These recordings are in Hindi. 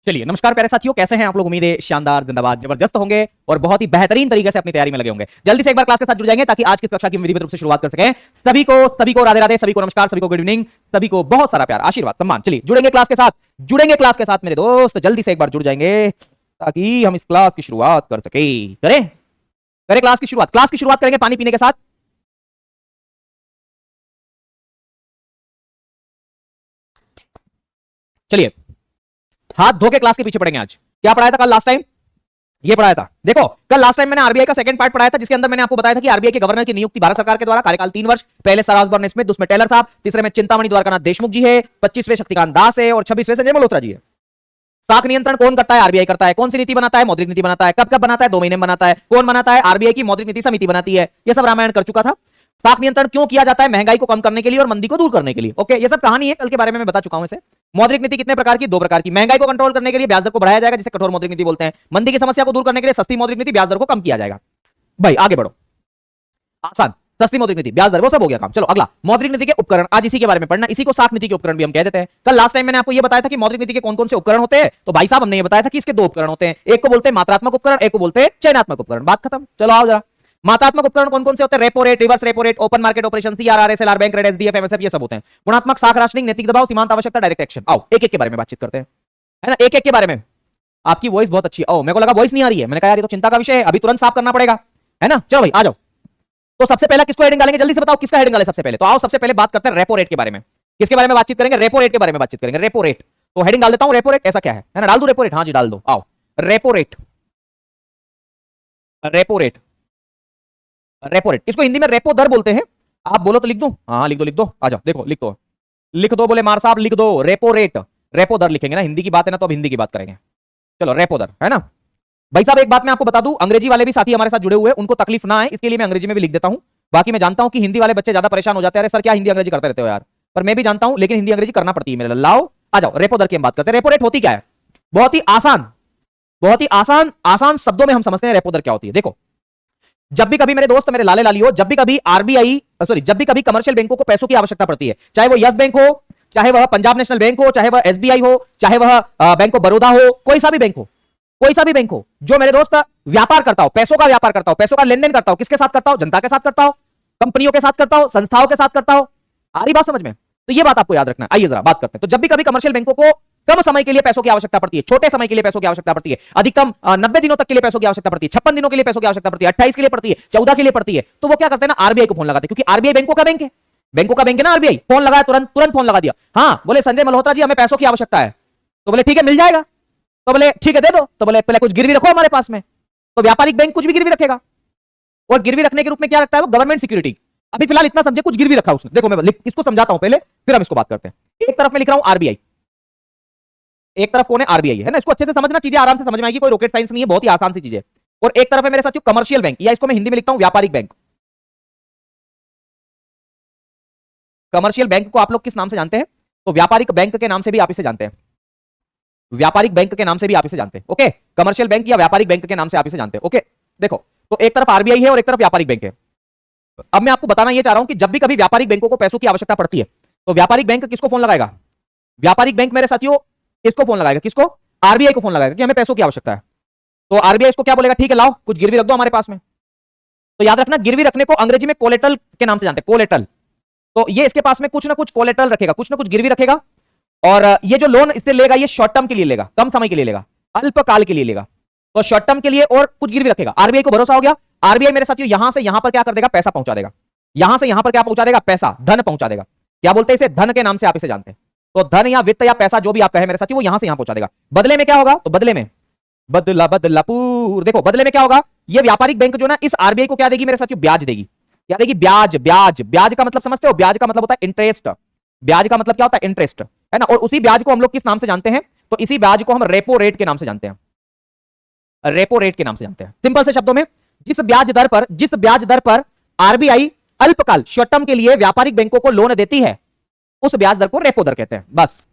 चलिए नमस्कार प्यारे साथियों, कैसे हैं आप लोग। उम्मीद है शानदार, जिंदाबाद, जबरदस्त होंगे और बहुत ही बेहतरीन तरीके से अपनी तैयारी में लगे होंगे। जल्दी से एक बार क्लास के साथ जुड़ जाएंगे ताकि आज की कक्षा की विधिवत रूप से शुरुआत कर सकें। सभी को राधे राधे, सभी को नमस्कार, सभी को गुड इवनिंग, सभी को बहुत सारा प्यार, आशीर्वाद, सम्मान। चलिए जुड़ेंगे क्लास के साथ मेरे दोस्त, जल्दी से एक बार जुड़ जाएंगे ताकि हम इस क्लास की शुरुआत कर सके। करें करें क्लास की शुरुआत करेंगे पानी पीने के साथ। चलिए हाथ धो के क्लास के पीछे पड़ेंगे। आज क्या पढ़ाया था कल लास्ट टाइम? ये पढ़ाया था। देखो कल लास्ट टाइम मैंने आरबीआई का सेकंड पार्ट पढ़ाया था, जिसके अंदर मैंने आपको बताया था कि आरबीआई के गवर्नर की नियुक्ति भारत सरकार के द्वारा, कार्यकाल 3 वर्ष। पहले सर ऑसबोर्न स्मिथ, दूसरे में टेलर साहब, तीसरे में चिंतामणि द्वारकानाथ देशमुख जी है, 25वें शक्तिकांत दास है और 26वें संजय मल्होत्रा जी है। साख नियंत्रण कौन करता है? आरबीआई करता है। कौन सी नीति बनाता है? मौद्रिक नीति बनाता है। कब कब बनाता है? 2 महीने में बनाता है। कौन बनाता है? आरबीआई की मौद्रिक नीति समिति बनाती है। ये सब रामायण कर चुका था। साख नियंत्रण क्यों किया जाता है? महंगाई को कम करने के लिए और मंदी को दूर करने के लिए। ओके, ये सब कहानी है, कल के बारे में मैं बता चुका हूं इसे। मौद्रिक नीति कितने प्रकार की? 2 प्रकार की। महंगाई को कंट्रोल करने के लिए ब्याज दर को बढ़ाया जाएगा, जिसे कठोर मौद्रिक नीति बोलते हैं। मंदी की समस्या को दूर करने के लिए सस्ती मौद्रिक नीति, ब्याज दर को कम किया जाएगा। भाई आगे बढ़ो, आसान। सस्ती मौद्रिक नीति, ब्याज दर, वो सब हो गया काम। चलो अगला, मौद्रिक नीति के उपकरण। आज इसी के बारे में पढ़ना। इसी को साख नीति के उपकरण भी हम कह देते हैं। कल लास्ट टाइम मैंने आपको ये बताया था कि मौद्रिक नीति के कौन कौन से उपकरण होते हैं। तो भाई साहब हमने ये बताया था कि इसके 2 उपकरण होते हैं। एक को बोलते हैं मात्रात्मक उपकरण, एक को बोलते हैं चयनात्मक उपकरण। बात खत्म। चलो आओ जरा, मात्रात्मक उपकरण कौन कौन से होते हैं? Repo rate, reverse repo rate, open market operation, CRR, SLR, bank rate, SDF, MSF, ये सब होते हैं। गुणात्मक, साख राशनिंग, नैतिक दबाव, सीमांत आवश्यकता, डायरेक्ट एक्शन। आओ एक एक के बारे में बातचीत करते हैं, है ना। एक एक के बारे में। आपकी वॉइस बहुत अच्छी है। ओ मेरे को लगा वॉइस नहीं आ रही है। मैंने कहा यार ये तो चिंता का विषय है, अभी तुरंत साफ करना पड़ेगा, है ना। चलो भाई आ जाओ। तो सबसे पहले किसको हेडिंग डालेंगे? जल्दी से बताओ किसका हेडिंग डाले सबसे पहले। तो आओ सबसे पहले बात करते हैं रेपो रेट के बारे में। किसके बारे में बातचीत करेंगे? रेपो रेट के बारे में बातचीत करेंगे। रेपो रेट, तो हेडिंग डाल देता हूं रेपो रेट। ऐसा क्या है ना, डाल दो रेपो रेट। हाँ जी डाल दो। आओ repo rate, repo rate, repo rate. इसको हिंदी में रेपो दर बोलते हैं। आप बोलो तो लिख दूं? हाँ लिख दो लिख दो। आ जाओ देखो लिख दो, लिख दो। बोले मार साहब लिख दो रेपो रेट। रेपो दर लिखेंगे ना, हिंदी की बात है ना, तो अब हिंदी की बात करेंगे। चलो रेपो दर, है ना। भाई साहब एक बात मैं आपको बता दूं, अंग्रेजी वाले भी साथी हमारे साथ जुड़े हुए हैं, उनको तकलीफ ना है इसके लिए मैं अंग्रेजी में भी लिख देता हूं। बाकी मैं जानता हूं कि हिंदी वाले बच्चे ज्यादा परेशान हो जाते हैं, अरे सर क्या हिंदी अंग्रेजी करते रहते हो यार। पर मैं भी जानता हूं, लेकिन हिंदी अंग्रेजी करना पड़ती है मेरे। लाओ आ जाओ, रेपो दर की हम बात करते हैं। रेपो रेट होती क्या है? बहुत ही आसान, बहुत ही आसान आसान शब्दों में हम समझते हैं रेपो दर क्या होती है। देखो, जब भी कभी मेरे दोस्त, मेरे लाले लाली हो, जब भी कभी आरबीआई सॉरी जब भी कभी कमर्शियल बैंकों को पैसों की आवश्यकता पड़ती है, चाहे वो यस बैंक हो, चाहे वह पंजाब नेशनल बैंक हो, चाहे वह एसबीआई हो, चाहे वह बैंक ऑफ बड़ौदा हो, कोई सा भी बैंक हो, कोई सा भी बैंक हो, जो मेरे दोस्त व्यापार करता हो, पैसों का व्यापार करता हो, पैसों का लेन देन करता हो, किसके साथ करता हो? जनता के साथ करता हो, कंपनियों के साथ करता हो, संस्थाओं के साथ करता हो। आ रही बात समझ में? तो ये बात आपको याद रखना है। आइए जरा बात करते हैं। तो जब भी कभी कमर्शियल बैंकों को कम समय के लिए पैसों की आवश्यकता पड़ती है, छोटे समय के लिए पैसों की आवश्यकता पड़ती है, अधिकतम 90 दिनों तक के लिए पैसों की आवश्यकता पड़ती है, 56 दिनों के लिए पैसों की आवश्यकता पड़ती है, 28 के लिए पड़ती है, 14 के लिए पड़ती है, तो वो क्या करते हैं ना, आरबीआई को फोन लगाते हैं। क्योंकि आरबीआई बैंकों का बैंक है, बैंकों का बैंक है ना आरबीआई। फोन लगाया, तुरंत तुरंत फोन लगा दिया। हाँ बोले संजय मल्होत्रा जी हमें पैसों की आवश्यकता है। तो बोले ठीक है मिल जाएगा। तो बोले ठीक है दे दो। तो बोले पहले कुछ गिरवी रखो हमारे पास में। तो व्यापारिक बैंक कुछ भी गिरवी रखेगा, और गिरवी रखने के रूप में क्या रखता है वो? Government security. अभी फिलहाल इतना समझे, कुछ गिरवी रखा उसने। देखो मैं इसको समझाता हूं पहले, फिर हम इसको बात करते हैं। एक तरफ मैं लिख रहा हूं आरबीआई, एक तरफ कौन है? आरबीआई है ना। इसको अच्छे से समझना, चीजें आराम से समझ में आएगी, कोई रॉकेट साइंस नहीं है, बहुत ही आसान सी चीज है। और एक तरफ है मेरे साथियों कमर्शियल बैंक, या इसको मैं हिंदी में लिखता हूं व्यापारिक बैंक। कमर्शियल बैंक को आप लोग किस नाम से जानते हैं? तो व्यापारिक बैंक के नाम से भी आप इसे जानते हैं, व्यापारिक बैंक के नाम से भी आप इसे जानते हैं। ओके, कमर्शियल बैंक या व्यापारिक बैंक के नाम से आप इसे जानते हैं। ओके देखो, तो एक तरफ आरबीआई है और एक तरफ व्यापारिक बैंक है। अब मैं आपको बताना यह चाह रहा हूं कि जब भी कभी व्यापारिक बैंकों को पैसों की आवश्यकता पड़ती है, तो व्यापारिक बैंक किसको फोन लगाएगा? व्यापारिक बैंक मेरे साथियों किसको फोन लगाएगा? किसको? आरबीआई को फोन लगाएगा कि हमें पैसों की आवश्यकता है। तो आरबीआई इसको क्या बोलेगा? ठीक है लाओ कुछ गिरवी रख दो हमारे पास में। तो याद रखना, गिरवी रखने को अंग्रेजी में कोलेटरल के नाम से जानते हैं, कोलेटरल। तो ये इसके पास में कुछ ना कुछ कोलेटरल रखेगा, कुछ ना कुछ गिरवी रखेगा। और ये जो लोन इससे लेगा, ये शॉर्ट टर्म के लिए लेगा, कम समय के लिए लेगा, अल्पकाल के लिए लेगा। तो शॉर्ट टर्म के लिए और कुछ गिरवी रखेगा। आरबीआई को भरोसा हो गया, आरबीआई मेरे साथियों यहां से यहां पर क्या कर देगा? पैसा पहुंचा देगा। यहां से यहां पर क्या पहुंचा देगा? पैसा, धन पहुंचा देगा। क्या बोलते हैं इसे? धन के नाम से आप इसे जानते हैं। तो धन या वित्त या पैसा जो भी आप कहे मेरे साथियों, वो यहां से यहां पहुंचा देगा। बदले में क्या होगा? तो बदले में बदला बदलापुर, देखो बदले में क्या होगा? ये व्यापारिक बैंक जो ना इस आरबीआई को क्या देगी मेरे साथियों? ब्याज देगी। क्या देगी? ब्याज। ब्याज, ब्याज का मतलब समझते हो? ब्याज का मतलब होता है इंटरेस्ट। ब्याज का मतलब क्या होता है? इंटरेस्ट, है ना। और उसी ब्याज को हम लोग किस नाम से जानते हैं? तो इसी ब्याज को हम रेपो रेट के नाम से जानते हैं, रेपो रेट के नाम से जानते हैं। सिंपल से शब्दों में, जिस ब्याज दर पर आरबीआई अल्पकाल, शॉर्ट टर्म के लिए व्यापारिक बैंकों को लोन देती है, उस ब्याज दर को रेपो दर कहते हैं। बस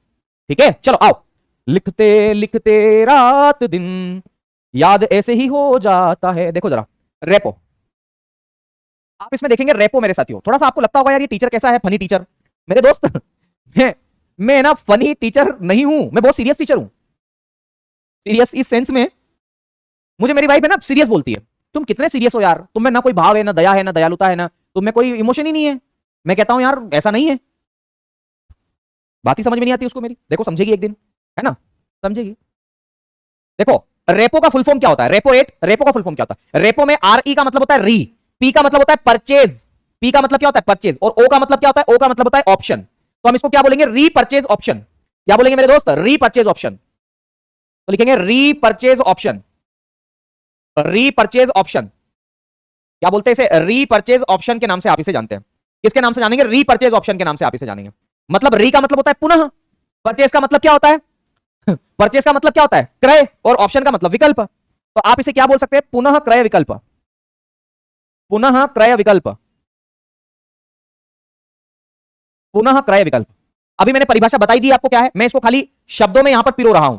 ठीक है। चलो आओ, लिखते लिखते रात दिन याद ऐसे ही हो जाता है। देखो जरा रेपो, आप इसमें देखेंगे रेपो मेरे साथियों। थोड़ा सा आपको लगता होगा यार ये टीचर कैसा है, फनी टीचर। मेरे दोस्त मैं ना फनी टीचर नहीं हूं, मैं बहुत सीरियस टीचर हूं। सीरियस इस सेंस में, मुझे मेरी वाइफ है ना सीरियस बोलती है, तुम कितने सीरियस हो यार, तुम में ना कोई भाव है, ना दया है, ना दयालुता है, ना तुम में कोई इमोशन ही नहीं है। मैं कहता हूं यार ऐसा नहीं है, बात ही समझ में नहीं आती उसको मेरी। देखो समझेगी एक दिन, है ना, समझेगी। देखो रेपो का फुल फॉर्म क्या होता है, रेपो रेट, रेपो का फुल फॉर्म क्या होता है? रेपो में आर ई का मतलब होता है री, पी का मतलब होता है परचेज, पी का मतलब क्या होता है परचेज, और ओ का मतलब क्या होता है, ओ का मतलब होता है ऑप्शन। तो हम इसको क्या बोलेंगे, री परचेज ऑप्शन। क्या बोलेंगे मेरे दोस्त, री परचेज ऑप्शन। तो लिखेंगे री परचेज ऑप्शन, री परचेज ऑप्शन। क्या बोलते हैं इसे, री परचेज ऑप्शन के नाम से आप इसे जानते हैं। किसके नाम से जानेंगे, री परचेज ऑप्शन के नाम से आप इसे जानेंगे। मतलब री का मतलब होता है पुनः, परचेज का मतलब क्या होता है, परचेज का मतलब क्या होता है क्रय, और ऑप्शन का मतलब विकल्प। तो आप इसे क्या बोल सकते हैं, पुनः क्रय विकल्प, पुनः क्रय विकल्प, पुनः क्रय विकल्प। अभी मैंने परिभाषा बताई दी आपको क्या है, मैं इसको खाली शब्दों में यहां पर पिरो रहा हूं,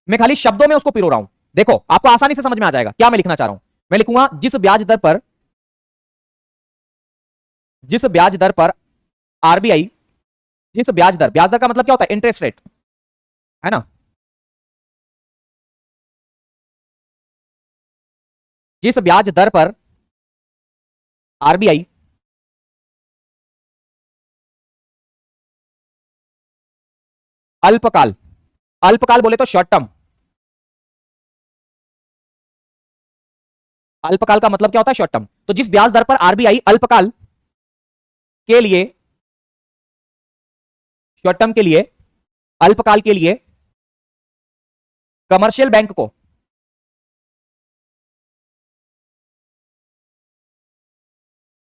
मैं खाली शब्दों में उसको पिरो रहा हूं। देखो आपको आसानी से समझ में आ जाएगा क्या मैं लिखना चाह रहा हूं। मैं लिखूंगा जिस ब्याज दर पर, जिस ब्याज दर पर आरबीआई, जिस ब्याज दर, ब्याज दर का मतलब क्या होता है इंटरेस्ट रेट, है ना, जिस ब्याज दर पर आरबीआई अल्पकाल, अल्पकाल बोले तो शॉर्ट टर्म, अल्पकाल का मतलब क्या होता है शॉर्ट टर्म। तो जिस ब्याज दर पर आरबीआई अल्पकाल के लिए, शॉर्ट टर्म के लिए, अल्पकाल के लिए कमर्शियल बैंक को,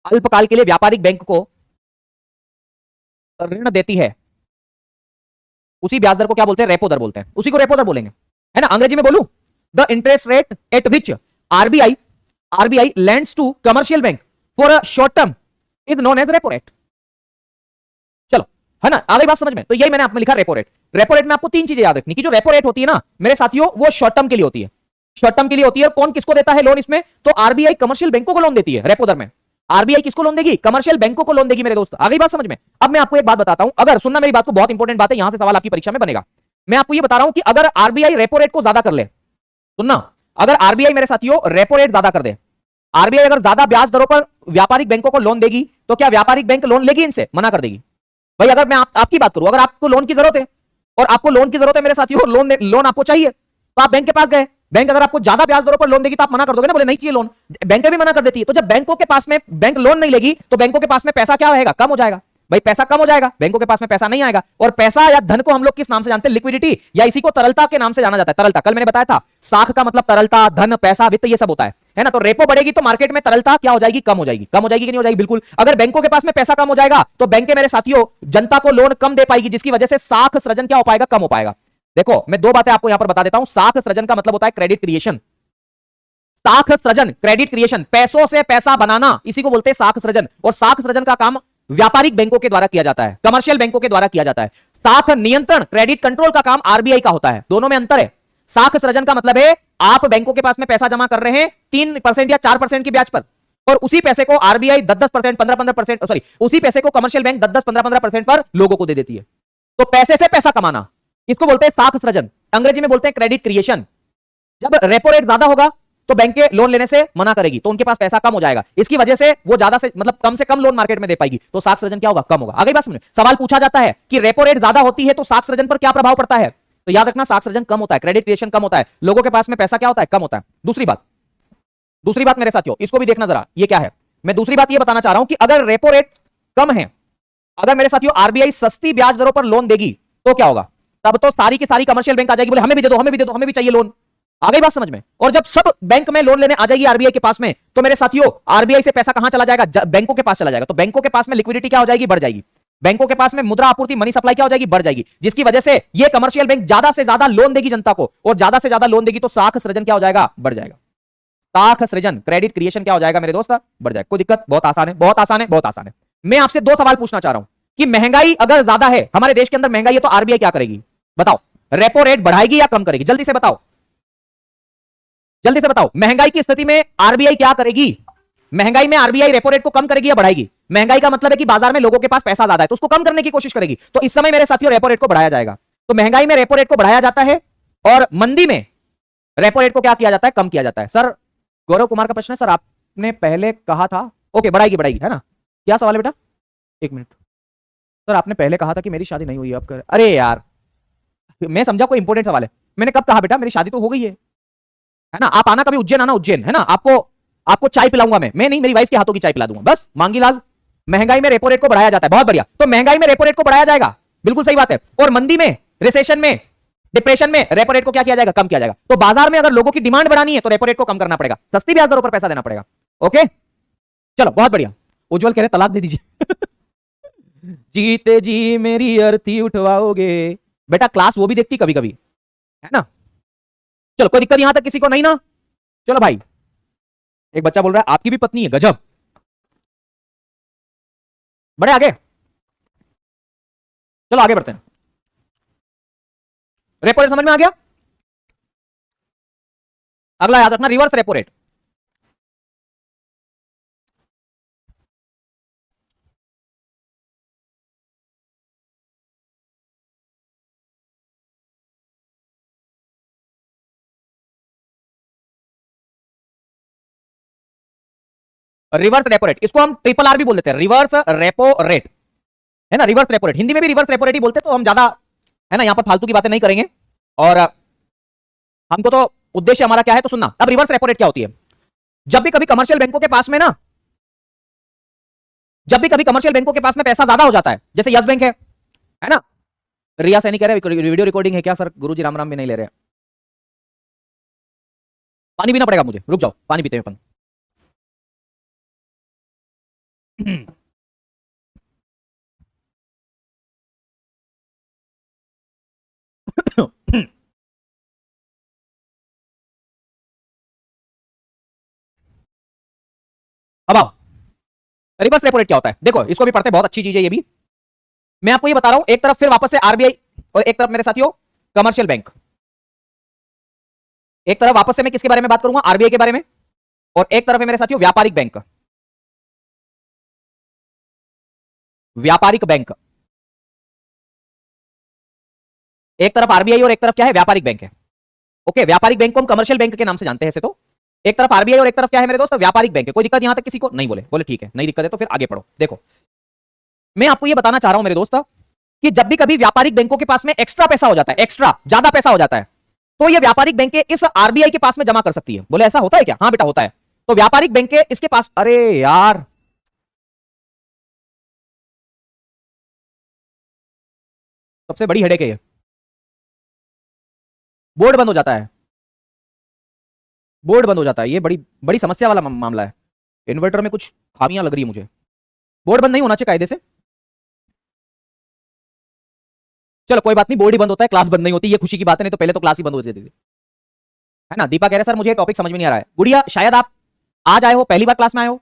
अल्पकाल के लिए व्यापारिक बैंक को ऋण देती है, उसी ब्याज दर को क्या बोलते हैं, रेपो दर बोलते हैं, उसी को रेपो दर बोलेंगे, है ना। अंग्रेजी में बोलूं, the interest rate at which RBI, RBI lends to commercial bank for a short term is known as repo rate. चलो, है ना, आ गई बात समझ में। तो यही मैंने आप में लिखा रेपो रेट। रेपो रेट में आपको तीन चीजें याद रखनी कि जो रेपो रेट होती है ना मेरे साथियों, वो शॉर्ट टर्म के लिए होती है, शॉर्ट टर्म के लिए होती है। कौन किसको देता है लोन इसमें, तो आरबीआई कमर्शियल बैंकों को लोन देती है रेपो दर में। आरबीआई किसको लोन देगी, कमर्शियल बैंकों को लोन देगी मेरे दोस्त। आ गई बात समझ में। अब मैं आपको एक बात बताता हूं, अगर सुनना मेरी बात को, बहुत इंपॉर्टेंट बात है, यहां से सवाल आपकी परीक्षा में बनेगा। मैं आपको ये बता रहा हूं कि अगर आरबीआई रेपो रेट को ज्यादा कर ले, सुनना, अगर आरबीआई मेरे साथियों रेपो रेट ज्यादा कर दे, आरबीआई अगर ज्यादा ब्याज दरों पर व्यापारिक बैंकों को लोन देगी, तो क्या व्यापारिक बैंक लोन लेगी इनसे, मना कर देगी। भाई अगर मैं आपकी बात करूं, अगर आपको लोन की जरूरत है, और आपको लोन की जरूरत है मेरे साथियों, लोन आपको चाहिए, तो आप बैंक के पास गए, बैंक अगर आपको ज्यादा ब्याज दरों पर लोन देगी तो आप मना कर दोगे ना, बोले नहीं चाहिए लोन, बैंक भी मना कर देती है। तो जब बैंकों के पास में, बैंक लोन नहीं लेगी, तो बैंकों के पास में पैसा क्या रहेगा, कम हो जाएगा। भाई पैसा कम हो जाएगा, बैंकों के पास में पैसा नहीं आएगा। और पैसा या धन को हम लोग किस नाम से जानते हैं, लिक्विडिटी, या इसी को तरलता के नाम से जाना जाता है। तरलता, कल मैंने बताया था, साख का मतलब तरलता, धन, पैसा, वित्त, ये सब होता है ना। तो रेपो बढ़ेगी तो मार्केट में तरलता क्या हो जाएगी, कम हो जाएगी। कम हो जाएगी कि नहीं हो जाएगी, बिल्कुल। अगर बैंकों के पास में पैसा कम हो जाएगा, तो बैंक मेरे साथियों जनता को लोन कम दे पाएगी, जिसकी वजह से साख सृजन क्या हो पाएगा, कम हो पाएगा। देखो मैं दो बातें आपको यहां पर बता देता हूं। साख सृजन का मतलब होता है क्रेडिट क्रिएशन, साख सृजन, क्रेडिट क्रिएशन, पैसों से पैसा बनाना, इसी को बोलते हैं साख सृजन। और साख सृजन का काम व्यापारिक बैंकों के द्वारा किया जाता है, कमर्शियल बैंकों के द्वारा किया जाता है। साख नियंत्रण, क्रेडिट कंट्रोल का काम आरबीआई का होता है। दोनों में अंतर है। साख सृजन का मतलब है आप बैंकों के पास में पैसा जमा कर रहे हैं 3% या 4% की ब्याज पर, और उसी पैसे को आरबीआई 10-10%, 15-15%, सॉरी, उसी पैसे को कमर्शियल बैंक 10-10, 15-15% पर लोगों को दे देती है। तो पैसे से पैसा कमाना, इसको बोलते हैं साख सृजन, अंग्रेजी में बोलते हैं क्रेडिट क्रिएशन। जब रेपो रेट ज्यादा होगा तो बैंकें लोन लेने से मना करेगी, तो उनके पास पैसा कम हो जाएगा, इसकी वजह से वो ज्यादा से मतलब कम से कम लोन मार्केट में दे पाएगी, तो साख सृजन क्या होगा, कम होगा। आगे बात समझ। सवाल पूछा जाता है कि रेपो रेट ज्यादा होती है तो साख सृजन पर क्या प्रभाव पड़ता है, तो याद रखना साख सृजन कम होता है, क्रेडिट क्रिएशन कम होता है, लोगों के पास में पैसा क्या होता है, कम होता है। दूसरी बात मेरे साथियों, इसको भी देखना जरा, ये क्या है। मैं दूसरी बात ये बताना चाह रहा हूं कि अगर रेपो रेट कम है, अगर मेरे साथियों आरबीआई सस्ती ब्याज दरों पर लोन देगी, तो क्या होगा, तब तो सारी की सारी कमर्शियल बैंक आ जाएगी, बोले हमें भी दे दो, हमें भी दे दो, हमें भी चाहिए लोन। आ गई बात समझ में। और जब सब बैंक में लोन लेने आ जाएगी आरबीआई के पास में, तो मेरे साथियों आरबीआई से पैसा कहां चला जाएगा, बैंकों के पास चला जाएगा। तो बैंकों के पास में लिक्विडिटी क्या हो जाएगी, बढ़ जाएगी। बैंकों के पास में मुद्रा आपूर्ति, मनी सप्लाई क्या हो जाएगी, बढ़ जाएगी, जिसकी वजह से ये कमर्शियल बैंक ज्यादा से ज्यादा लोन देगी जनता को, और ज्यादा से ज्यादा लोन देगी तो साख सृजन क्या हो जाएगा, बढ़ जाएगा। साख सृजन, क्रेडिट क्रिएशन क्या हो जाएगा मेरे दोस्त, बढ़ जाएगा। कोई दिक्कत, बहुत आसान है, बहुत आसान है, बहुत आसान है। मैं आपसे दो सवाल पूछना चाह रहा हूं कि महंगाई अगर ज्यादा है, हमारे देश के अंदर महंगाई है, तो आरबीआई क्या करेगी, बताओ। रेपो रेट बढ़ाएगी या कम करेगी, जल्दी से बताओ, जल्दी से बताओ। महंगाई की स्थिति में आरबीआई क्या करेगी, महंगाई में आरबीआई रेपो रेट को कम करेगी या बढ़ाएगी। महंगाई का मतलब है कि बाजार में लोगों के पास पैसा ज्यादा है, तो उसको कम करने की कोशिश करेगी। तो इस समय मेरे साथियों रेपो रेट को बढ़ाया जाएगा। तो महंगाई में रेपो रेट को बढ़ाया जाता है, और मंदी में रेपो रेट को क्या किया जाता है, कम किया जाता है। सर गौरव कुमार का प्रश्न है, सर आपने पहले कहा था, ओके बढ़ाएगी है ना, क्या सवाल है बेटा, एक मिनट। सर आपने पहले कहा था कि मेरी शादी नहीं हुई है, अब कर, अरे यार मैं समझा कोई इंपॉर्टेंट सवाल है। मैंने कब कहा बेटा, मेरी शादी तो हो गई है ना। आप आना कभी उज्जैन, आना उज्जैन, है ना, आपको चाय पिलाऊंगा मैं नहीं, मेरी वाइफ के हाथों की चाय पिला दूंगा बस। मांगी लाल, महंगाई में रेपो रेट को बढ़ाया जाता है, बहुत बढ़िया। तो महंगाई में रेपो रेट को बढ़ाया जाएगा, बिल्कुल सही बात है। और मंदी में, रिसेशन में, डिप्रेशन में रेपो रेट को क्या किया जाएगा, कम किया जाएगा। तो बाजार में अगर लोगों की डिमांड बढ़ानी है तो रेपो रेट को कम करना पड़ेगा, सस्ती ब्याज दरों पर पैसा देना पड़ेगा। ओके चलो बहुत बढ़िया। उज्जवल कह रहे तलाक दे दीजिए जीते जी मेरी अर्थी उठवाओगे। बेटा क्लास वो भी देखती कभी कभी, है ना। चलो कोई दिक्कत यहां तक किसी को नहीं ना। चलो भाई, एक बच्चा बोल रहा है आपकी भी पत्नी है, गजब, बड़े आगे। चलो आगे बढ़ते हैं। रेपो रेट समझ में आ गया। अगला याद रखना, reverse repo rate. Reverse repo rate, इसको हम ट्रिपल आर भी बोल देते हैं, रिवर्स रेपो रेट, है ना। रिवर्स रेपो रेट हिंदी में भी रिवर्स रेपो रेट ही बोलते हैं, तो हम ज्यादा, है ना, यहां पर फालतू की बातें नहीं करेंगे। और हमको तो उद्देश्य हमारा क्या है तो सुनना। अब रिवर्स रेपो रेट क्या होती है, जब भी कभी कमर्शियल बैंकों के पास में ना, जब भी कभी कमर्शियल बैंकों के पास में पैसा ज्यादा हो जाता है, जैसे यस बैंक है ना। रिया सैनी कह रहे वीडियो रिकॉर्डिंग है क्या सर, गुरुजी राम राम भी नहीं ले रहे। पानी पीना पड़ेगा मुझे, रुक जाओ पानी पीते हैं अपन। अब आओ, रिवर्स रेपो रेट क्या होता है, देखो इसको भी पढ़ते, बहुत अच्छी चीज है ये भी। मैं आपको ये बता रहा हूं, एक तरफ फिर वापस से आरबीआई, और एक तरफ मेरे साथियों कमर्शियल बैंक। एक तरफ वापस से मैं किसके बारे में बात करूंगा, आरबीआई के बारे में, और एक तरफ है मेरे साथियों व्यापारिक बैंक। व्यापारिक बैंक, एक तरफ आरबीआई और एक तरफ क्या है, व्यापारिक बैंक है। ओके, व्यापारिक बैंक को हम कमर्शियल बैंक के नाम से जानते हैं ऐसे तो। एक तरफ आरबीआई और एक तरफ क्या है मेरे दोस्त, व्यापारिक बैंक है। कोई दिक्कत यहां तक किसी को नहीं, बोले ठीक है, नहीं दिक्कत है तो फिर आगे पढ़ो। देखो मैं आपको यह बताना चाह रहा हूं मेरे दोस्त, कि जब भी कभी व्यापारिक बैंकों के पास में एक्स्ट्रा पैसा हो जाता है, एक्स्ट्रा ज्यादा पैसा हो जाता है, तो ये व्यापारिक बैंक इस आरबीआई के पास में जमा कर सकती है। बोले ऐसा होता है क्या, हाँ बेटा होता है। तो व्यापारिक बैंक इसके पास, अरे यार सबसे बड़ी हेडेक है ये, बोर्ड बंद हो जाता है, बोर्ड बंद हो जाता है, ये बड़ी बड़ी समस्या वाला मामला है। इन्वर्टर में कुछ खामियां लग रही है मुझे, बोर्ड बंद नहीं होना चाहिए कायदे से। चलो कोई बात नहीं, बोर्ड ही बंद होता है, क्लास बंद नहीं होती, ये खुशी की बात है, नहीं तो पहले तो क्लास ही बंद हो जाती थी, है ना। दीपा कह रहे सर मुझे टॉपिक समझ में नहीं आ रहा है। गुड़िया शायद आप आज आए हो, पहली बार क्लास में आए हो,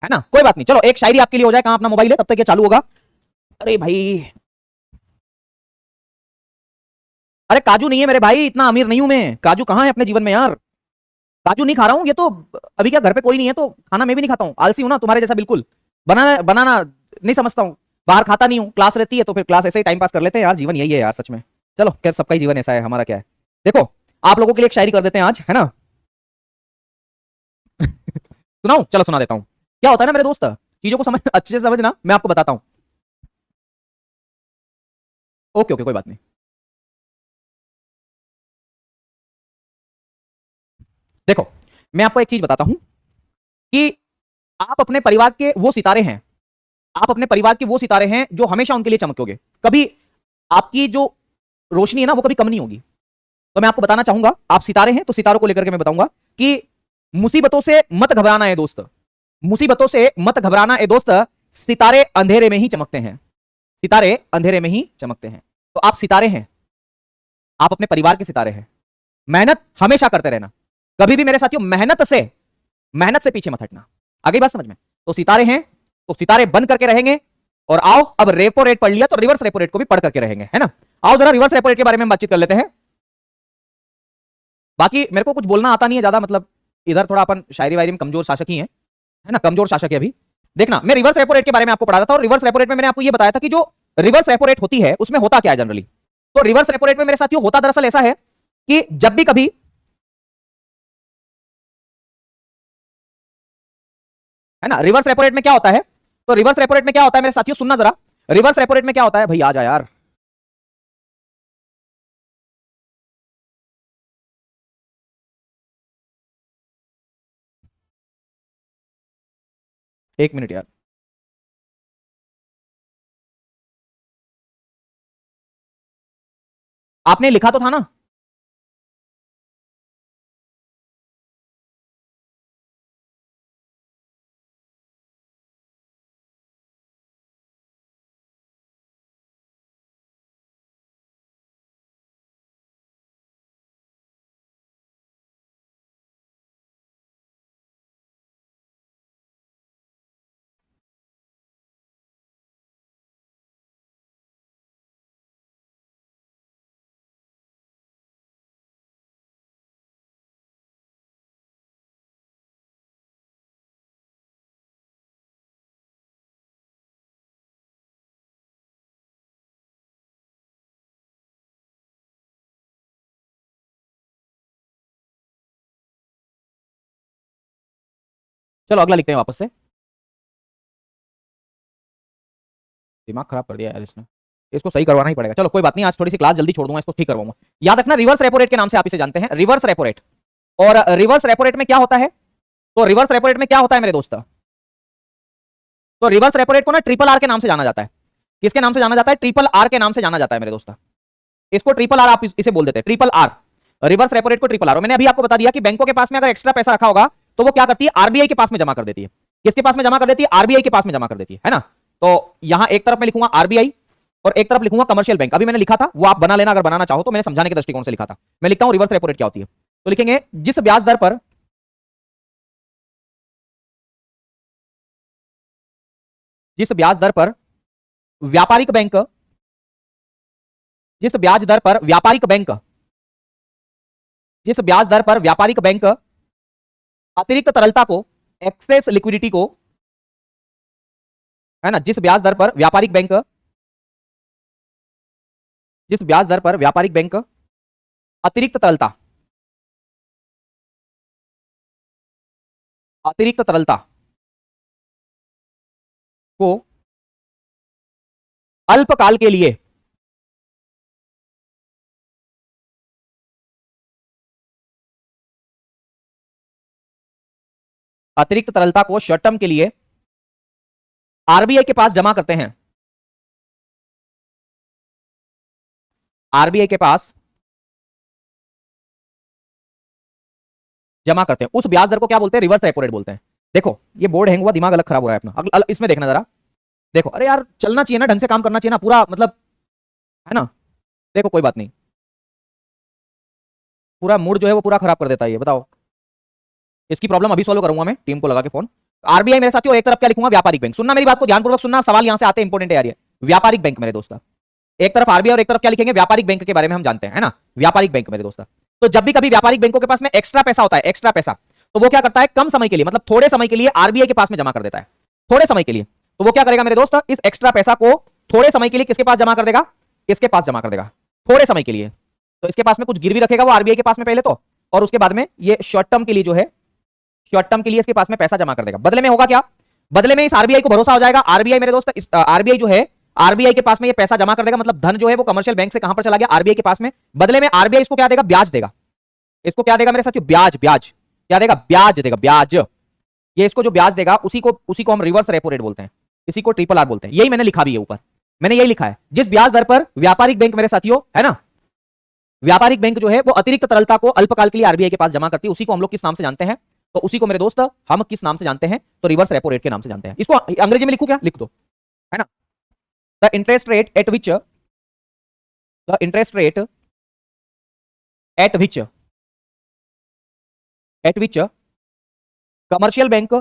है ना, कोई बात नहीं। चलो एक शायरी आपके लिए हो जाए, कहां अपना मोबाइल है, तब तक ये चालू होगा। अरे भाई, अरे काजू नहीं है मेरे भाई, इतना अमीर नहीं हूं मैं, काजू कहां है अपने जीवन में यार। काजू नहीं खा रहा हूं, ये तो अभी क्या घर पे कोई नहीं है तो खाना मैं भी नहीं खाता हूं, आलसी हूं ना तुम्हारे जैसा बिल्कुल। बनाना बनाना नहीं समझता हूं, बाहर खाता नहीं हूं, क्लास रहती है तो फिर क्लास ऐसे ही टाइम पास कर लेते हैं यार, जीवन यही है यार सच में। चलो खैर सबका ही जीवन ऐसा है, हमारा क्या है। देखो आप लोगों के लिए एक शायरी कर देते हैं आज, है ना सुनाऊं, चलो सुना देता हूं। क्या होता है ना मेरे दोस्त, चीजों को समझ अच्छे से समझना, मैं आपको बताता हूं। ओके ओके कोई बात नहीं। देखो मैं आपको एक चीज बताता हूं, कि आप अपने परिवार के वो सितारे हैं, आप अपने परिवार के वो सितारे हैं जो हमेशा उनके लिए चमकोगे, कभी आपकी जो रोशनी है ना वो कभी कम नहीं होगी। तो मैं आपको बताना चाहूंगा, आप सितारे हैं तो सितारों को लेकर के मैं बताऊंगा कि मुसीबतों से मत घबराना है दोस्त, मुसीबतों से मत घबराना है दोस्त, सितारे अंधेरे में ही चमकते हैं, सितारे अंधेरे में ही चमकते हैं। तो आप सितारे हैं, आप अपने परिवार के सितारे हैं, मेहनत हमेशा करते रहना, कभी भी मेरे साथियों मेहनत से पीछे मत हटना। आगे बात समझ में। तो सितारे हैं तो सितारे बन करके रहेंगे। और आओ अब रेपो रेट पढ़ लिया तो रिवर्स रेपो रेट को भी पढ़ करके रहेंगे, है ना। आओ जरा रिवर्स रेपो रेट के बारे में बातचीत कर लेते हैं। बाकी मेरे को कुछ बोलना आता नहीं है ज्यादा, मतलब इधर थोड़ा अपन शायरी वायरी में कमजोर शासक ही है ना, कमजोर शासक है अभी। देखना मैं रिवर्स रेपो रेट के बारे में आपको पढ़ा था, और रिवर्स रेपो रेट में मैंने आपको यह बताया था कि जो रिवर्स रेपो रेट होती है उसमें होता क्या है जनरली। तो रिवर्स रेपो रेट में मेरे साथियों होता दरअसल ऐसा है कि जब भी कभी है ना। रिवर्स रेपो रेट में क्या होता है, तो रिवर्स रेपो रेट में क्या होता है मेरे साथियों, सुनना जरा, रिवर्स रेपो रेट में क्या होता है, भाई आ जा यार, एक मिनट यार, आपने लिखा तो था ना। चलो अगला लिखते हैं वापस से, दिमाग खराब कर दिया यार इसने, इसको सही करवाना ही पड़ेगा। चलो कोई बात नहीं, आज थोड़ी सी क्लास जल्दी छोड़ दूंगा, इसको ठीक करवाऊंगा। याद रखना रिवर्स रेपो रेट के नाम से आप इसे जानते हैं, रिवर्स रेपो रेट। और रिवर्स रेपो रेट में क्या होता है, तो रिवर्स रेपो रेट में क्या होता है मेरे दोस्त, तो रिवर्स रेपो रेट को ना ट्रिपल आर के नाम से जाना जाता है। किसके नाम से जाना जाता है, ट्रिपल आर के नाम से जाना जाता है मेरे दोस्त। इसको ट्रिपल आर आप इसे बोल देते हैं, triple R, reverse repo rate को ट्रिपल आर। मैंने अभी आपको बता दिया कि बैंकों के पास में अगर एक्स्ट्रा पैसा रखा होगा तो वो क्या करती है, आरबीआई के पास में जमा कर देती है। किसके पास में जमा कर देती है, आरबीआई के पास में जमा कर देती है ना। तो यहां एक तरफ मैं लिखूंगा आरबीआई और एक तरफ लिखूंगा कमर्शियल बैंक। अभी मैंने लिखा था वो आप बना लेना अगर बनाना चाहो तो, मैंने समझाने के दृष्टिकोण से लिखा था। मैं लिखता हूं रिवर्स रेपो रेट क्या होती है, तो लिखेंगे जिस ब्याज दर पर, जिस ब्याज दर पर व्यापारिक बैंक, जिस ब्याज दर पर व्यापारिक बैंक, जिस ब्याज दर पर व्यापारिक बैंक अतिरिक्त तरलता को, एक्सेस लिक्विडिटी को, है ना, जिस ब्याज दर पर व्यापारिक बैंक, जिस ब्याज दर पर व्यापारिक बैंक अतिरिक्त तरलता, अतिरिक्त तरलता को अल्पकाल के लिए, अतिरिक्त तरलता को शॉर्ट टर्म के लिए आरबीआई के पास जमा करते हैं, आरबीआई के पास जमा करते हैं, उस ब्याज दर को क्या बोलते हैं, रिवर्स रेपो रेट बोलते हैं। देखो ये बोर्ड हैंग हुआ, दिमाग अलग खराब हो रहा है अपना, इसमें देखना जरा, देखो अरे यार चलना चाहिए ना, ढंग से काम करना चाहिए ना पूरा, मतलब है ना। देखो कोई बात नहीं, पूरा मूड जो है वो पूरा खराब कर देता है ये, बताओ इसकी प्रॉब्लम अभी सॉल्व करूंगा मैं, टीम को लगा के फोन। आरबीआई मेरे साथियों, एक तरफ क्या लिखूंगा, व्यापारिक बैंक। सुनना मेरी बात को ध्यानपूर्वक सुनना, सवाल यहां से आते हैं, इंपॉर्टेंट है यार ये। व्यापारिक बैंक मेरे दोस्त, एक तरफ आरबीआई और एक तरफ क्या लिखेंगे, व्यापारिक बैंक के बारे में हम जानते हैं, है ना, व्यापारिक बैंक मेरे दोस्त। तो जब भी कभी व्यापारिक बैंकों के पास में एक्स्ट्रा पैसा होता है, एक्स्ट्रा पैसा, तो वो क्या करता है, कम समय के लिए, मतलब थोड़े समय के लिए आरबीआई के पास में जमा कर देता है, थोड़े समय के लिए। तो वो क्या करेगा मेरे दोस्त, इस एक्स्ट्रा पैसा को थोड़े समय के लिए किसके पास जमा कर देगा, इसके पास जमा कर देगा, थोड़े समय के लिए। तो इसके पास में कुछ गिरवी रखेगा वो आरबीआई के पास में पहले तो, और उसके बाद में ये शॉर्ट टर्म के लिए जो है, शॉर्ट टर्म के लिए इसके पास में पैसा जमा कर देगा। बदले में होगा क्या, बदले में इस आरबीआई को भरोसा हो जाएगा, आरबीआई मेरे दोस्त, आरबीआई जो है, आरबीआई के पास में ये पैसा जमा कर देगा, मतलब धन जो है वो कमर्शियल बैंक से कहां पर चला गया, आरबीआई के पास में। बदले में आरबीआई इसको क्या देगा, ब्याज देगा। इसको क्या देगा मेरे साथियों, ब्याज, ब्याज क्या देगा, ब्याज देगा, ब्याज। ये इसको जो ब्याज देगा उसी को हम रिवर्स रेपो रेट बोलते हैं, इसी को ट्रिपल आर बोलते हैं। यही मैंने लिखा भी है ऊपर, मैंने यही लिखा है, जिस ब्याज दर पर व्यापारिक बैंक मेरे साथियों, है ना, व्यापारिक बैंक जो है वो अतिरिक्त तरलता को अल्पकाल के लिए आरबीआई के पास जमा करती है, उसी को हम लोग किस नाम से जानते हैं, तो उसी को मेरे दोस्त हम किस नाम से जानते हैं, तो रिवर्स रेपो रेट के नाम से जानते हैं। इसको अंग्रेजी में लिखूं क्या, लिख दो, है ना, the interest rate at which, the interest rate at which, at which commercial bank,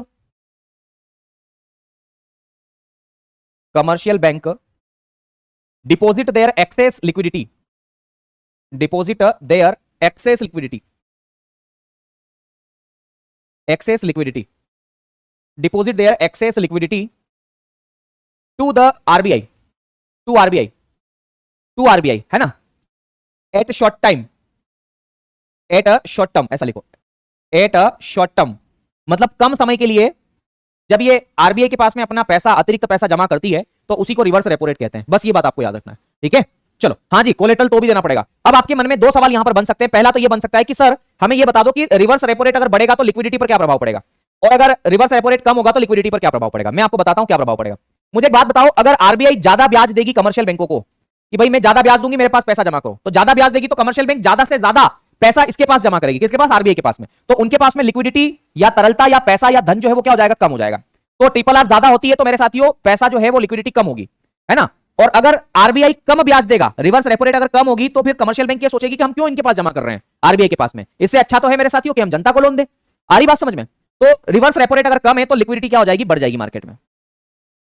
commercial bank deposit their excess liquidity, deposit their excess liquidity, excess liquidity, deposit their excess liquidity to the RBI, to RBI, to RBI, है ना, at short time, at a short term, ऐसा लिखो, at a short term, मतलब कम समय के लिए जब ये आरबीआई के पास में अपना पैसा, अतिरिक्त पैसा जमा करती है तो उसी को रिवर्स रेपो रेट कहते हैं। बस ये बात आपको याद रखना है, ठीक है। चलो, हाँ जी, कोलेटरल तो भी देना पड़ेगा। अब आपके मन में दो सवाल यहां पर बन सकते हैं। पहला तो ये बन सकता है कि सर हमें ये बता दो कि रिवर्स रेपो रेट अगर बढ़ेगा तो लिक्विडिटी पर क्या प्रभाव पड़ेगा, और अगर रिवर्स रेपो रेट कम होगा तो लिक्विडिटी पर क्या प्रभाव पड़ेगा। मैं आपको बताता हूं क्या प्रभाव पड़ेगा। मुझे एक बात बताओ, अगर आरबीआई ज्यादा ब्याज देगी कमर्शियल बैंकों को कि भाई मैं ज्यादा ब्याज दूंगी, मेरे पास पैसा जमा करो, तो ज्यादा ब्याज देगी तो कमर्शियल बैंक ज्यादा से ज्यादा पैसा इसके पास जमा करेगी, किसके पास, आरबीआई के पास में। तो उनके पास में लिक्विडिटी या तरलता या पैसा या धन जो है वो क्या हो जाएगा, कम हो जाएगा। तो ट्रिपल आर ज्यादा होती है तो मेरे साथियों पैसा जो है वो लिक्विडिटी कम होगी, है ना। और अगर आरबीआई कम ब्याज देगा, रिवर्स रेपो रेट अगर कम होगी, तो फिर कमर्शियल बैंक ये सोचेगी कि हम क्यों इनके पास जमा कर रहे हैं आरबीआई के पास में, इससे अच्छा तो है मेरे साथियों कि हम जनता को लोन दे। आ रही बात समझ में। तो रिवर्स रेपो रेट अगर कम है तो लिक्विडिटी क्या हो जाएगी, बढ़ जाएगी मार्केट में।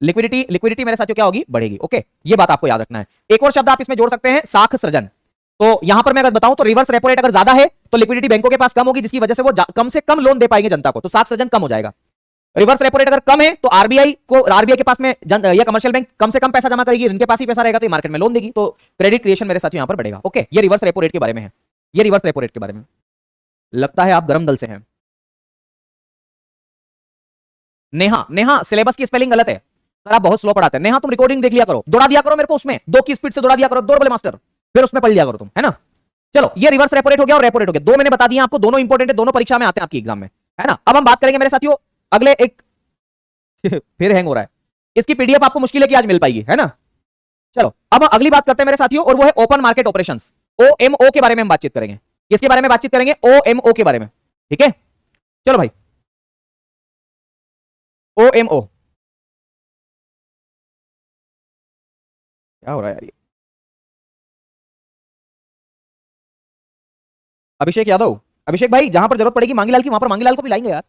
लिक्विडिटी मेरे साथियों क्या होगी, बढ़ेगी। ओके, ये बात आपको याद रखना है। एक और शब्द आप इसमें जोड़ सकते हैं, साख सृजन। तो यहां पर मैं अगर बताऊं तो रिवर्स रेपो रेट अगर ज्यादा है तो लिक्विडिटी बैंकों के पास कम होगी, जिसकी वजह से वो कम से कम लोन दे पाएंगे जनता को, तो साख सृजन कम हो जाएगा। रिवर्स रेपो रेट अगर कम है तो आरबीआई के पास में या कमर्शियल बैंक कम से कम पैसा जमा करेगी, इनके पास ही पैसा रहेगा तो मार्केट में लोन देगी, तो क्रेडिट क्रिएशन मेरे साथियों यहां पर बढ़ेगा। ओके, ये रिवर्स रेपो रेट के बारे में है। ये रिवर्स रेपो रेट के बारे में। लगता है आप गरम दल से हैं। नेहा सिलेबस की स्पेलिंग गलत है सर, आप बहुत स्लो पढ़ाते हैं। नेहा तुम रिकॉर्डिंग देख लिया करो, दौड़ा दिया करो मेरे को उसमें, 2 की स्पीड से दौड़ा दिया करो, दौड़ बोले मास्टर, फिर उसमें पढ़ लिया करो तुम, है ना। चलो, ये रिवर्स रेपो रेट हो गया और रेपो रेट हो गया, 2 मैंने बता दिया आपको, दोनों इंपॉर्टेंट है, दोनों परीक्षा में आते हैं आपकी एग्जाम में, है ना। अब हम बात करेंगे मेरे साथियों अगले एक फिर हैंग हो रहा है, इसकी पीडीएफ आपको मुश्किल है कि आज मिल पाएगी, है ना। चलो, अब हम अगली बात करते हैं मेरे साथियों, और वो है ओपन मार्केट ऑपरेशंस, ओएमओ के बारे में हम बातचीत करेंगे। किसके बारे में बातचीत करेंगे, ओएमओ के बारे में, ठीक है। चलो भाई, ओएमओ क्या हो रहा है यार ये। अभिषेक यादव, अभिषेक भाई जहां पर जरूरत पड़ेगी मांगीलाल की, वहां पर मांगीलाल को भी लाएंगे यार,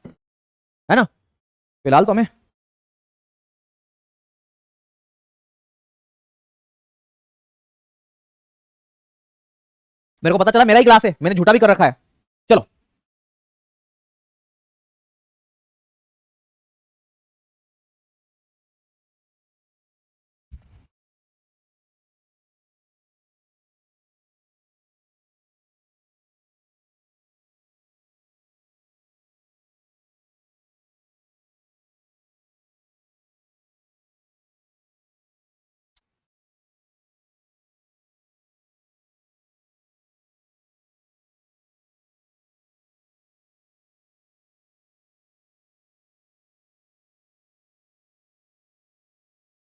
है ना। फिलहाल तो हमें मेरे को पता चला मेरा ही क्लास है, मैंने झूठा भी कर रखा है। चलो,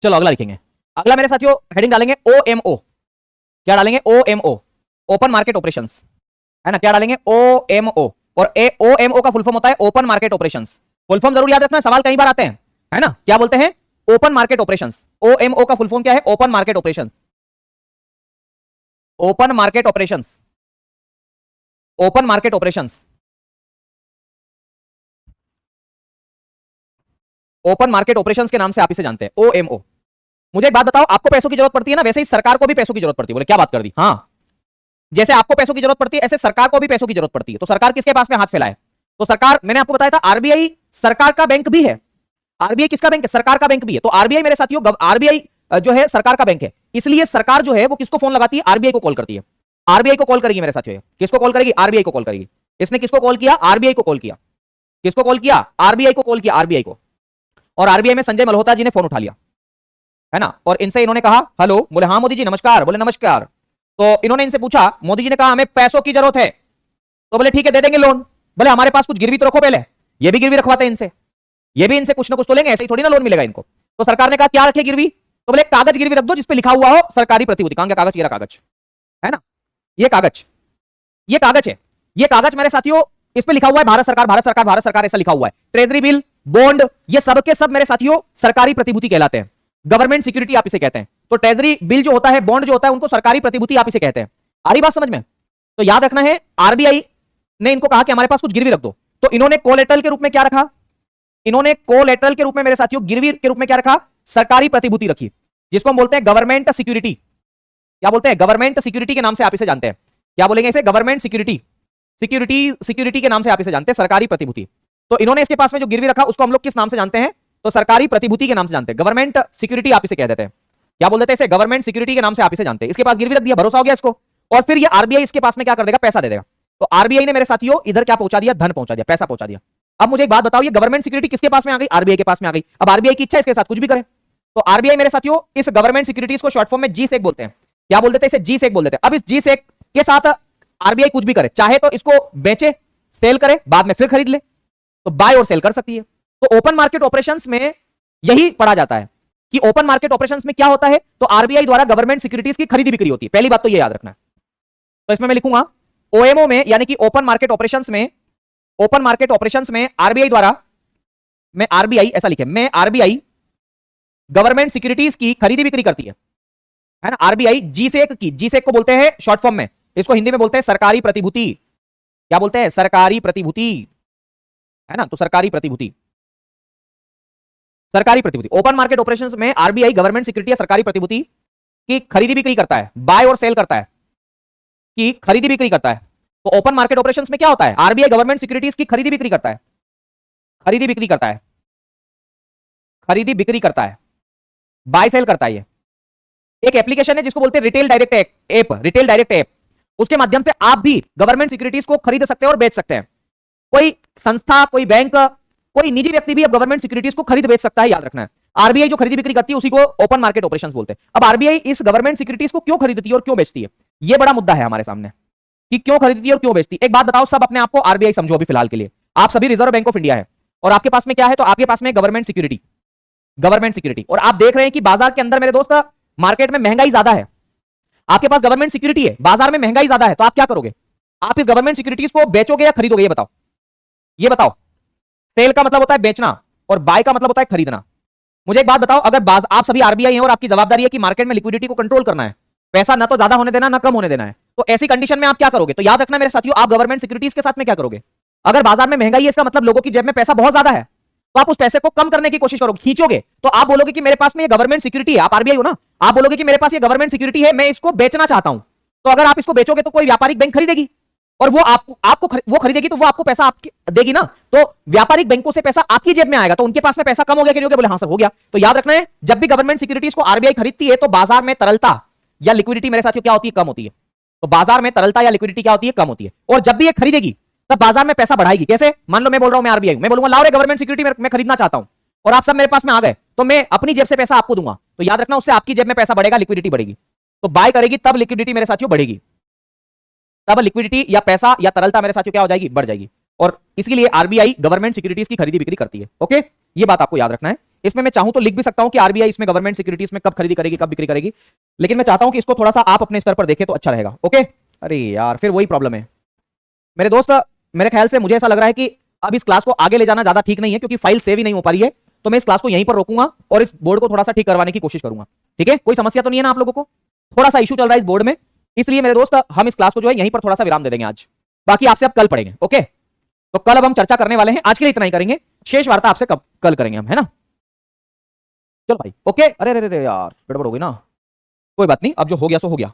चलो अगला लिखेंगे। अगला मेरे साथियों हेडिंग डालेंगे ओएमओ। क्या डालेंगे, ओएमओ, ओपन मार्केट ऑपरेशंस, है ना। क्या डालेंगे, ओएमओ, और ओएमओ का फुल फॉर्म होता है open market operations. Full form जरूर याद रखना, सवाल कई बार आते हैं, है ना। क्या बोलते हैं, ओपन मार्केट ऑपरेशंस। ओएमओ का फुल फॉर्म क्या है, open market operations, open market operations, open market operations, open market operations के नाम से आप इसे जानते हैं, ओएमओ। मुझे एक बात बताओ, आपको पैसों की जरूरत पड़ती है ना, वैसे ही सरकार को भी पैसों की जरूरत पड़ती है। बोले क्या बात कर दी, हाँ। जैसे आपको पैसों की जरूरत पड़ती है ऐसे सरकार को भी पैसों की जरूरत पड़ती है। तो सरकार किसके पास में हाथ फैलाए, तो सरकार, मैंने आपको बताया था आरबीआई सरकार का बैंक भी है। आरबीआई किसका बैंक है, सरकार का बैंक भी है। तो आरबीआई मेरे साथियों, आरबीआई जो है सरकार का बैंक है, इसलिए सरकार जो है वो किसको फोन लगाती है, आरबीआई को कॉल करती है। आरबीआई को कॉल करेगी मेरे साथियों, किसको कॉल करेगी, आरबीआई को कॉल करेगी। इसने किसको कॉल किया, आरबीआई को कॉल किया। किसको कॉल किया, आरबीआई को कॉल किया, आरबीआई को। और आरबीआई में संजय मल्होत्रा जी ने फोन उठा लिया, है ना। और इनसे इन्होंने कहा हेलो, बोले हाँ मोदी जी नमस्कार, बोले नमस्कार। तो इन्होंने इनसे पूछा, मोदी जी ने कहा हमें पैसों की जरूरत है, तो बोले ठीक है दे देंगे लोन। बोले हमारे पास कुछ गिरवी तो रखो पहले, ये भी गिरवी रखवाते हैं इनसे, ये भी इनसे कुछ ना कुछ तो लेंगे, ऐसे ही थोड़ी ना लोन मिलेगा इनको। तो सरकार ने कहा क्या रखे गिरवी, तो बोले कागज गिरवी रख दो जिसपे लिखा हुआ हो सरकारी प्रतिभूति। कहां गया कागज, ये कागज है ना, ये कागज, ये कागज है, ये कागज मेरे साथियों, इस पे लिखा हुआ है भारत सरकार, भारत सरकार, भारत सरकार, ऐसा लिखा हुआ है। ट्रेजरी बिल, बॉन्ड, ये सब के सब मेरे साथियों सरकारी प्रतिभूति कहलाते हैं, गवर्नमेंट सिक्योरिटी आप इसे कहते हैं। तो ट्रेजरी बिल जो होता है, बॉन्ड जो होता है, उनको सरकारी प्रतिभूति आप इसे कहते हैं। आ रही बात समझ में। तो याद रखना है, आरबीआई ने इनको कहा कि हमारे पास कुछ गिरवी रख दो, तो इन्होंने कोलेटरल के रूप में क्या रखा, इन्होंने कोलेटरल के रूप में मेरे साथियों गिरवी के रूप में क्या रखा, सरकारी प्रतिभूति रखी, जिसको हम बोलते हैं गवर्नमेंट सिक्योरिटी। क्या बोलते हैं, गवर्नमेंट सिक्योरिटी के नाम से आप इसे जानते हैं। क्या बोलेंगे इसे, गवर्नमेंट सिक्योरिटी, सिक्योरिटी के नाम से आप इसे जानते हैं, सरकारी प्रतिभूति। तो इन्होंने इसके पास में जो गिरवी रखा उसको हम लोग किस नाम से जानते हैं, तो सरकारी प्रतिभूति के नाम से जानते हैं, गवर्नमेंट सिक्योरिटी आप इसे कह देते हैं। क्या बोल देते हैं इसे, गवर्नमेंट सिक्योरिटी के नाम से आप इसे जानते हैं। इसके पास गिरवी रख दिया, भरोसा हो गया इसको, और फिर ये आरबीआई इसके पास में क्या कर देगा, पैसा दे देगा। तो आरबीआई ने मेरे साथियों इधर क्या पहुंचा दिया, धन पहुंचा दिया, पैसा पहुंचा दिया। अब मुझे एक बात बताओ, ये गवर्नमेंट सिक्योरिटी किसके पास में आ गई? आरबीआई के पास में आ गई। अब आरबीआई की इच्छा इसके साथ कुछ भी करे। तो आरबीआई मेरे साथियों इस गवर्नमेंट सिक्योरिटीज को शॉर्ट फॉर्म में जी सेक बोलते हैं। क्या बोल देते हैं? इसे जी सेक बोल देते हैं। अब इस जी सेक के साथ आरबीआई कुछ भी करे, चाहे तो इसको बेचे, सेल करे, बाद में फिर खरीद ले, तो बाय और सेल कर सकती है। तो ओपन मार्केट ऑपरेशंस में यही पढ़ा जाता है कि ओपन मार्केट ऑपरेशंस में क्या होता है, तो आरबीआई द्वारा गवर्नमेंट सिक्योरिटीज की खरीदी बिक्री होती है। पहली बात तो ये याद रखना है। तो इसमें मैं लिखूंगा ओएमओ में, यानी कि ओपन मार्केट ऑपरेशंस में, ओपन मार्केट ऑपरेशंस में आरबीआई द्वारा, मैं आरबीआई ऐसा लिखे, मैं आरबीआई गवर्नमेंट सिक्योरिटीज की खरीदी बिक्री करती है ना। आरबीआई जीसेक की, जीसेक को बोलते हैं शॉर्ट फॉर्म में, इसको हिंदी में बोलते हैं सरकारी प्रतिभूति। क्या बोलते हैं? सरकारी प्रतिभूति, है ना। तो सरकारी प्रतिभूति, सरकारी प्रतिभूति, ओपन मार्केट ऑपरेशंस में आरबीआई गवर्नमेंट सिक्योरिटी या सरकारी प्रतिभूति की खरीदी बिक्री करता है, बाय और सेल करता है, की खरीदी बिक्री करता है। तो ओपन मार्केट ऑपरेशंस में क्या होता है? आरबीआई गवर्नमेंट सिक्योरिटीज की खरीदी बिक्री करता है, खरीदी बिक्री करता है, खरीदी बिक्री करता है, बाय सेल करता है। ये एक एप्लीकेशन है जिसको बोलते हैं retail direct app, retail direct app. उसके माध्यम से आप भी गवर्नमेंट सिक्योरिटीज को खरीद सकते हैं और बेच सकते हैं। कोई संस्था, कोई बैंक, कोई निजी व्यक्ति भी अब गवर्नमेंट सिक्योरिटीज को खरीद बेच सकता है, याद रखना है। आरबीआई जो खरीदी बिक्री करती है उसी को ओपन मार्केट ऑपरेशंस बोलते हैं। अब आरबीआई इस गवर्नमेंट सिक्योरिटीज को क्यों खरीदती है और क्यों बेचती है, यह बड़ा मुद्दा है हमारे सामने कि क्यों खरीदती है और क्यों बेचती है। एक बात बताओ, सब अपने आप को आरबीआई समझो अभी फिलहाल के लिए। आप सभी रिजर्व बैंक ऑफ इंडिया है और आपके पास में क्या है? तो आपके पास में गवर्नमेंट सिक्योरिटी, गवर्नमेंट सिक्योरिटी। और आप देख रहे हैं कि बाजार के अंदर मेरे दोस्त मार्केट में महंगाई ज्यादा है। आपके पास गवर्नमेंट सिक्योरिटी है, बाजार में महंगाई ज्यादा है, तो आप क्या करोगे? आप इस गवर्नमेंट सिक्योरिटीज को बेचोगे या खरीदोगे? ये बताओ, ये बताओ। सेल का मतलब होता है बेचना और बाय का मतलब होता है खरीदना। मुझे एक बात बताओ, अगर आप सभी आरबीआई हैं और आपकी जवाबदारी है कि मार्केट में लिक्विडिटी को कंट्रोल करना है, पैसा ना तो ज्यादा होने देना ना कम होने देना है, तो ऐसी कंडीशन में आप क्या करोगे? तो याद रखना मेरे साथियों, आप गवर्नमेंट सिक्योरिटीज के साथ में क्या करोगे? अगर बाजार में महंगाई है, इसका मतलब लोगों की जेब में पैसा बहुत ज्यादा है, तो आप उस पैसे को कम करने की कोशिश करोगे, खींचोगे। तो आप बोलोगे कि मेरे पास में ये गवर्नमेंट सिक्योरिटी है, आप आरबीआई हो ना, आप बोलोगे कि मेरे पास ये गवर्नमेंट सिक्योरिटी है, मैं इसको बेचना चाहता हूं। तो अगर आप इसको बेचोगे तो कोई व्यापारिक बैंक खरीदेगी और वो वो खरीदेगी, तो वो आपको पैसा आपकी देगी ना। तो व्यापारिक बैंकों से पैसा आपकी जेब में आएगा, तो उनके पास में पैसा कम हो गया कि नहीं हो गया? बोले हाँ सर हो गया। तो याद रखना है, जब भी गवर्नमेंट सिक्योरिटीज को आरबीआई खरीदती है तो बाजार में तरलता या लिक्विडिटी मेरे साथियों क्या होती है? कम होती है। तो बाजार में तरलता या लिक्विडिटी क्या होती है? कम होती है। और जब भी ये खरीदेगी तब बाजार में पैसा बढ़ाएगी। कैसे? मान लो मैं बोल रहा हूं मैं आरबीआई हूं, मैं बोलूंगा लाओ रे गवर्नमेंट सिक्योरिटी मैं खरीदना चाहता हूं, और आप सब मेरे पास में आ गए, तो मैं अपनी जेब से पैसा आपको दूंगा। तो याद रखना, उससे आपकी जेब में पैसा बढ़ेगा, लिक्विडिटी बढ़ेगी। तो बाय करेगी तब लिक्विडिटी मेरे साथियों बढ़ेगी, तब लिक्विडिटी या पैसा या तरलता मेरे साथियों क्या हो जाएगी? बढ़ जाएगी। और इसके लिए आरबीआई गवर्नमेंट सिक्योरिटीज की खरीदी बिक्री करती है। ओके, ये बात आपको याद रखना है। इसमें मैं चाहूं तो लिख भी सकता हूं कि आरबीआई इसमें गवर्नमेंट सिक्योरिटीज में कब खरीदी करेगी, कब बिक्री करेगी, लेकिन मैं चाहता हूं कि इसको थोड़ा सा आप अपने स्तर पर देखें तो अच्छा रहेगा। ओके, अरे यार फिर वही प्रॉब्लम है मेरे दोस्त। मेरे ख्याल से मुझे ऐसा लग रहा है कि अब इस क्लास को आगे ले जाना ज्यादा ठीक नहीं है, क्योंकि फाइल सेव ही नहीं हो पा रही है। तो मैं इस क्लास को यहीं पर रोकूंगा और इस बोर्ड को थोड़ा सा ठीक करवाने की कोशिश करूंगा। ठीक है, कोई समस्या तो नहीं है ना आप लोगों को? थोड़ा सा इशू चल रहा है इस बोर्ड में, इसलिए मेरे दोस्त हम इस क्लास को जो है यहीं पर थोड़ा सा विराम दे देंगे आज। बाकी आपसे अब कल पढ़ेंगे। ओके, तो कल अब हम चर्चा करने वाले हैं। आज के लिए इतना ही करेंगे, शेष वार्ता आपसे कल करेंगे हम, है ना? चलो भाई, ओके। अरे अरे अरे यार गड़बड़ हो गई ना, कोई बात नहीं, अब जो हो गया सो हो गया।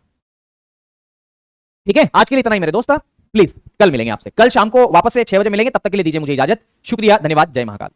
ठीक है, आज के लिए इतना ही मेरे दोस्त, प्लीज कल मिलेंगे आपसे। कल शाम को वापस से 6 बजे मिलेंगे, तब तक के लिए दीजिए मुझे इजाजत। शुक्रिया, धन्यवाद, जय महाकाल।